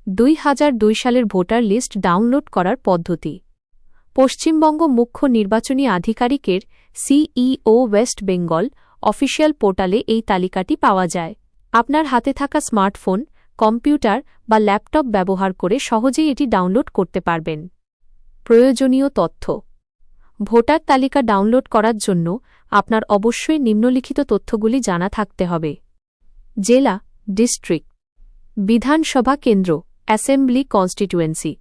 2002 সালের voter list download করার পদ্ধতি। পশ্চিমবঙ্গ মুখ্য নির্বাচনী আধিকারিকের সিইও ওয়েস্ট বেঙ্গল অফিসিয়াল পোর্টালে এই তালিকাটি পাওয়া যায়। আপনার হাতে থাকা স্মার্টফোন, কম্পিউটার বা ল্যাপটপ ব্যবহার করে সহজেই এটি ডাউনলোড করতে পারবেন। প্রয়োজনীয় তথ্য। ভোটার তালিকা ডাউনলোড করার জন্য আপনার অবশ্যই নিম্নলিখিত তথ্যগুলি জানা থাকতে হবে। জেলা, ডিস্ট্রিক্ট, বিধানসভা কেন্দ্র, অ্যাসেম্বলি কনস্টিটুয়েন্সি,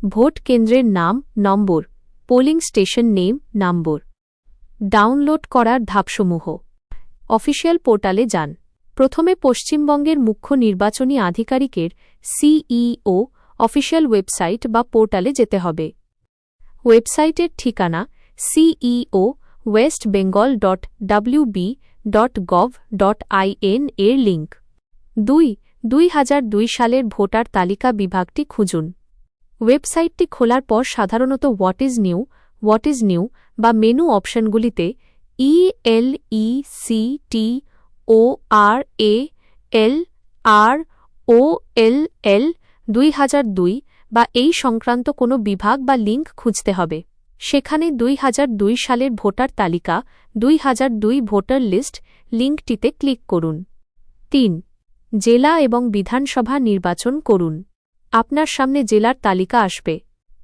ভোট কেন্দ্রের নাম, নম্বর, পোলিং স্টেশন নেম, নম্বর। ডাউনলোড করার ধাপসমূহ। অফিসিয়াল পোর্টালে যান। প্রথমে পশ্চিমবঙ্গের মুখ্য নির্বাচনী আধিকারিকের সিইও অফিসিয়াল ওয়েবসাইট বা পোর্টালে যেতে হবে। ওয়েবসাইটের ঠিকানা ceo.westbengal.wb.gov.in এর লিঙ্ক। 2002 সালের ভোটার তালিকা বিভাগটি খুঁজুন। ওয়েবসাইটটি খোলার পর সাধারণত হোয়াট ইজ নিউ বা মেনু অপশনগুলিতে ELECTORALROLL 2002 বা এই সংক্রান্ত কোনো বিভাগ বা লিঙ্ক খুঁজতে হবে। সেখানে 2002 সালের ভোটার তালিকা 2002 ভোটার লিস্ট লিঙ্কটিতে ক্লিক করুন। 3. জেলা এবং বিধানসভা নির্বাচন করুন। আপনার সামনে জেলার তালিকা আসবে।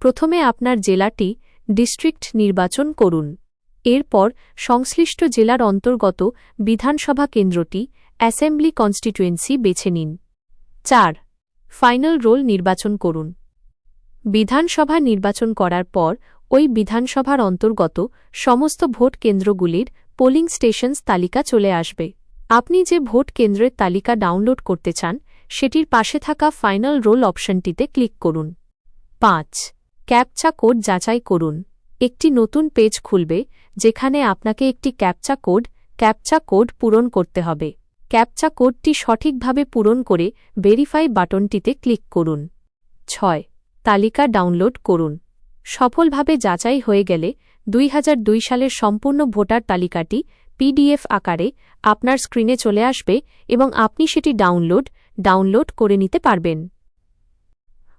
প্রথমে আপনার জেলাটি ডিস্ট্রিক্ট নির্বাচন করুন। এরপর সংশ্লিষ্ট জেলার অন্তর্গত বিধানসভা কেন্দ্রটি অ্যাসেম্বলি কনস্টিটুয়েন্সি বেছে নিন। 4. ফাইনাল রোল নির্বাচন করুন। বিধানসভা নির্বাচন করার পর ওই বিধানসভার অন্তর্গত সমস্ত ভোট কেন্দ্রগুলির পোলিং স্টেশনস তালিকা চলে আসবে। আপনি যে ভোট কেন্দ্রের তালিকা ডাউনলোড করতে চান সেটির পাশে থাকা ফাইনাল রোল অপশনটিতে ক্লিক করুন। 5. ক্যাপচা কোড যাচাই করুন। একটি নতুন পেজ খুলবে যেখানে আপনাকে একটি ক্যাপচা কোড পূরণ করতে হবে। ক্যাপচা কোডটি সঠিকভাবে পূরণ করে ভেরিফাই বাটনটিতে ক্লিক করুন। 6. তালিকা ডাউনলোড করুন। সফলভাবে যাচাই হয়ে গেলে 2002 সালের সম্পূর্ণ ভোটার তালিকাটি পিডিএফ আকারে আপনার স্ক্রিনে চলে আসবে এবং আপনি সেটি ডাউনলোড করে নিতে পারবেন।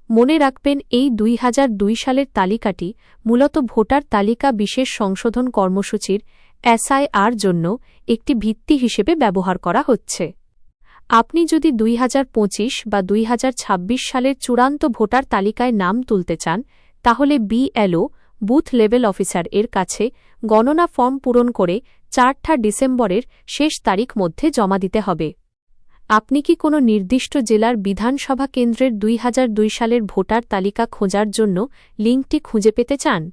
মনে রাখবেন, এই 2002 সালের তালিকাটি মূলত ভোটার তালিকা বিশেষ সংশোধন কর্মসূচির SIR জন্য একটি ভিত্তি হিসেবে ব্যবহার করা হচ্ছে। আপনি যদি 2025 বা 2026 সালের চূড়ান্ত ভোটার তালিকায় নাম তুলতে চান তাহলে BLO বুথ লেভেল অফিসার এর কাছে গণনা ফর্ম পূরণ করে 4 ডিসেম্বরের শেষ তারিখ মধ্যে জমা দিতে হবে। আপনি কি কোনো নির্দিষ্ট জেলার বিধানসভা কেন্দ্রের 2002 সালের ভোটার তালিকা খোঁজার জন্য লিঙ্কটি খুঁজে পেতে চান?